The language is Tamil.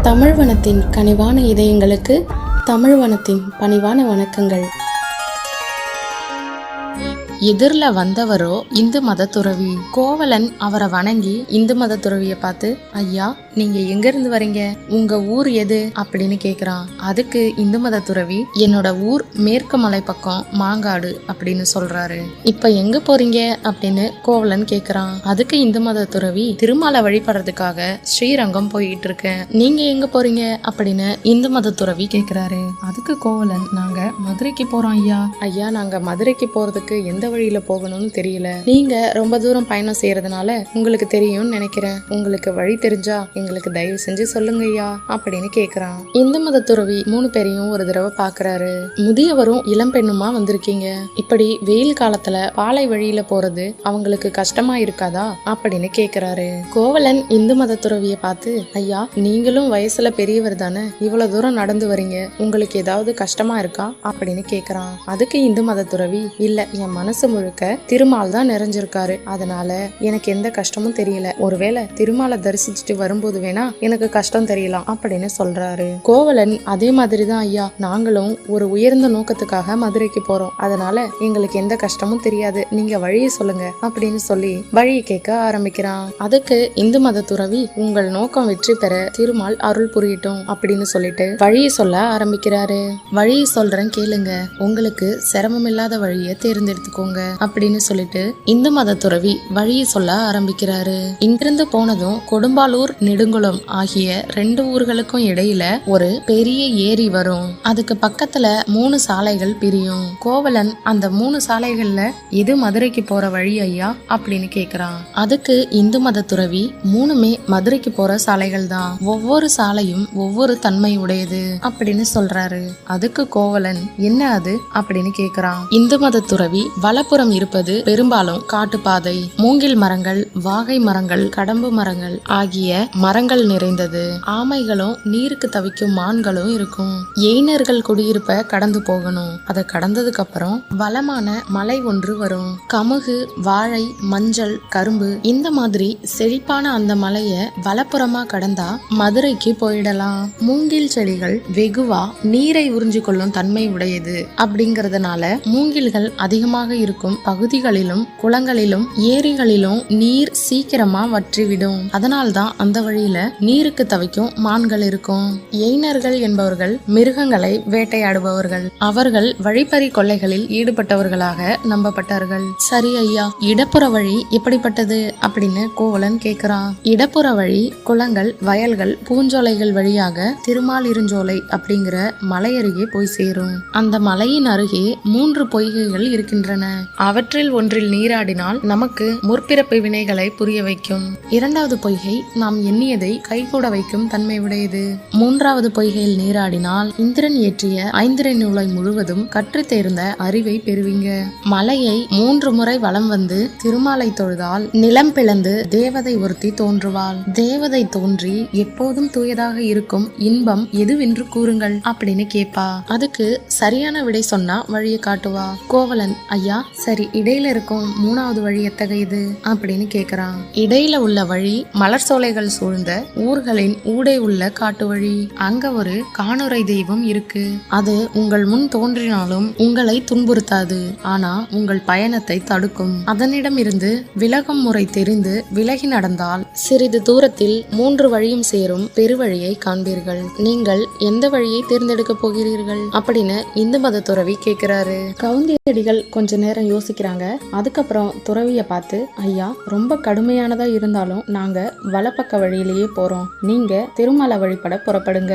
தமிழ்வனத்தின் கனிவான இதயங்களுக்கு தமிழ்வனத்தின் பணிவான வணக்கங்கள். எதிரில் வந்தவரோ இந்து மத துறவி. கோவலன் அவரை வணங்கி இந்து மத துறவியை பார்த்து, ஐயா நீங்க எங்க இருந்து வரீங்க, உங்க ஊர் எது அப்படின்னு கேக்குறான். அதுக்கு இந்து மத துறவி, என்னோட ஊர் மேற்கு மலை பக்கம் மாங்காடு அப்படின்னு சொல்றாரு. இப்ப எங்க போறீங்க அப்படின்னு கோவலன் கேக்குறான். அதுக்கு இந்து மத துறவி, திருமாலை வழிபடுறதுக்காக ஸ்ரீரங்கம் போயிட்டு இருக்கேன், நீங்க எங்க போறீங்க அப்படின்னு இந்து மத துறவி கேக்குறாரு. அதுக்கு கோவலன், நாங்க மதுரைக்கு போறோம் ஐயா. ஐயா நாங்க மதுரைக்கு போறதுக்கு எந்த வழியில போகணும்னு தெரியல, நீங்க ரொம்ப தூரம் பயணம் செய்யறதுனால உங்களுக்கு தெரியும்னு நினைக்கிறேன், உங்களுக்கு வழி தெரிஞ்சா எங்களுக்கு தயவு செஞ்சு சொல்லுங்க ஐயா அப்படின்னு கேக்குறான். இந்து மத துறவி 3 பேரையும் ஒரு தடவை பாக்குறாரு. முதியவரும் இளம் பெண்ணுமா வந்திருக்கீங்க, இப்படி வெயில் காலத்துல பாலை வழியில போறது அவங்களுக்கு கஷ்டமா இருக்காதா அப்படின்னு கேக்குறாரு. கோவலன் இந்து மத துறவியை பார்த்து, ஐயா நீங்களும் வயசுல பெரியவர் தானே, இவ்வளவு தூரம் நடந்து வரீங்க, உங்களுக்கு ஏதாவது கஷ்டமா இருக்கா அப்படின்னு கேக்குறான். அதுக்கு இந்து மத துறவி, இல்ல என் மனசு முழுக்க திருமால் தான் நிறைஞ்சிருக்காரு, அதனால எனக்கு எந்த கஷ்டமும் தெரியல, ஒருவேளை திருமாலை தரிசிச்சுட்டு வரும்போது வேணா எனக்கு கஷ்டம் தெரியலாம் அப்படின்னு சொல்றாரு. கோவலன், அதே மாதிரிதான் ஐயா, நாங்களும் ஒரு உயர்ந்த நோக்கத்துக்காக மதுரைக்கு போறோம், அதனால எங்களுக்கு எந்த கஷ்டமும் தெரியாது, நீங்க வழியை சொல்லுங்க அப்படின்னு சொல்லி வழியை கேட்க ஆரம்பிக்கிறான். அதுக்கு இந்து மத துறவி, உங்கள் நோக்கம் வெற்றி பெற திருமால் அருள் புரியட்டும் அப்படின்னு சொல்லிட்டு வழியை சொல்ல ஆரம்பிக்கிறாரு. வழியை சொல்றேன் கேளுங்க, உங்களுக்கு சிரமம் இல்லாத வழியை தேர்ந்தெடுத்துக்கோங்க அப்படின்னு சொல்லிட்டு இந்து மத துறவி வழியை சொல்ல ஆரம்பிக்கிறாரு. இங்கிருந்து போனதும் கொடும்பாலூர் நெடுங்குளம் ஆகிய 2 ஊர்களுக்கும் இடையில ஒரு பெரிய ஏரி வரும். அதுக்கு பக்கத்துல 3 சாலைகள் பிரியும். கோவலன், அந்த 3 சாலைகள்ல எது மதுரைக்கு போற வழி ஐயா அப்படின்னு கேக்குறான். அதுக்கு இந்து மத துறவி, 3மே மதுரைக்கு போற சாலைகள் தான், ஒவ்வொரு சாலையும் ஒவ்வொரு தன்மை உடையது அப்படின்னு சொல்றாரு. அதுக்கு கோவலன், என்ன அது அப்படின்னு கேக்குறான். இந்து மத துறவி, வலப்புறம் இருப்பது பெரும்பாலும் காட்டுப்பாதை, மூங்கில் மரங்கள், வாகை மரங்கள், கடம்பு மரங்கள் ஆகிய மரங்கள் நிறைந்தது, ஆமைகளும் நீருக்கு தவிக்கும் மான்களும் இருக்கும், எயினர்கள் குடியிருப்ப கடந்து போகணும், அதை கடந்ததுக்கு அப்புறம் வளமான மலை ஒன்று வரும், கமுகு, வாழை, மஞ்சள், கரும்பு இந்த மாதிரி செழிப்பான அந்த மலைய வலப்புறமா கடந்தா மதுரைக்கு போயிடலாம். மூங்கில் செடிகள் வெகுவா நீரை உறிஞ்சு கொள்ளும் தன்மை உடையது அப்படிங்கறதுனால மூங்கில்கள் அதிகமாக இருக்கும் பகுதிகளிலும் குளங்களிலும் ஏரிகளிலும் நீர் சீக்கிரமா வற்றிவிடும், அதனால்தான் அந்த வழியில நீருக்கு தவிக்கும் மான்கள் இருக்கும். எயினர்கள் என்பவர்கள் மிருகங்களை வேட்டையாடுபவர்கள், அவர்கள் வழிப்பறி கொள்ளைகளில் ஈடுபட்டவர்களாக நம்பப்பட்டார்கள். சரி ஐயா, இடப்புற வழி எப்படிப்பட்டது அப்படின்னு கோவலன் கேக்குறான். இடப்புற வழி குளங்கள், வயல்கள், பூஞ்சோலைகள் வழியாக திருமாலிருஞ்சோலை அப்படிங்கிற மலை அருகே போய் சேரும். அந்த மலையின் அருகே 3 பொய்கைகள் இருக்கின்றன, அவற்றில் ஒன்றில் நீராடினால் நமக்கு முற்பிறப்பு வினைகளை புரிய வைக்கும். 2வது பொய்கை நாம் எண்ணியதை கைகூட வைக்கும் தன்மை உடையது. 3வது பொய்கையில் நீராடினால் இந்திரன் இயற்றிய 5 நூலை முழுவதும் கற்று தேர்ந்த அறிவை பெறுவீங்க. மலையை 3 முறை வலம் வந்து திருமாலை தொழுதால் நிலம் பிளந்து தேவதை ஒருத்தி தோன்றுவாள். தேவதை தோன்றி எப்போதும் தூயதாக இருக்கும் இன்பம் எதுவென்று கூறுங்கள் அப்படின்னு கேட்பா. அதுக்கு சரியான விடை சொன்னா வழியை காட்டுவா. கோவலன், ஐயா சரி, இடையில இருக்கும் 3வது வழி எத்தகையது அப்படின்னு கேக்குறான். இடையில உள்ள வழி மலர் சோலைகள் சூழ்ந்த ஊர்களின் ஊடே உள்ள காட்டு வழி, அங்க ஒரு காணுரை தெய்வம் இருக்கு, அது உங்கள் முன் தோன்றினாலும் உங்களை துன்புறுத்தாது, ஆனா உங்கள் பயணத்தை தடுக்கும், அதனிடம் இருந்து விலகும் முறை தெரிந்து விலகி நடந்தால் சிறிது தூரத்தில் 3 வழியும் சேரும் பெருவழியை காண்பீர்கள், நீங்கள் எந்த வழியை தேர்ந்தெடுக்க போகிறீர்கள் அப்படின்னு இந்து மத துறவி கேக்குறாரு. கவுந்தியடிகள் கொஞ்ச நேரம் யோசிக்கிறாங்க. அதுக்கப்புறம் துறவிய பார்த்து, ஐயா ரொம்ப கடுமையானதா இருந்தாலும் நாங்க வலப்பக்க வழியிலேயே போறோம், நீங்க திருமலை வழிபட புறப்படுங்க.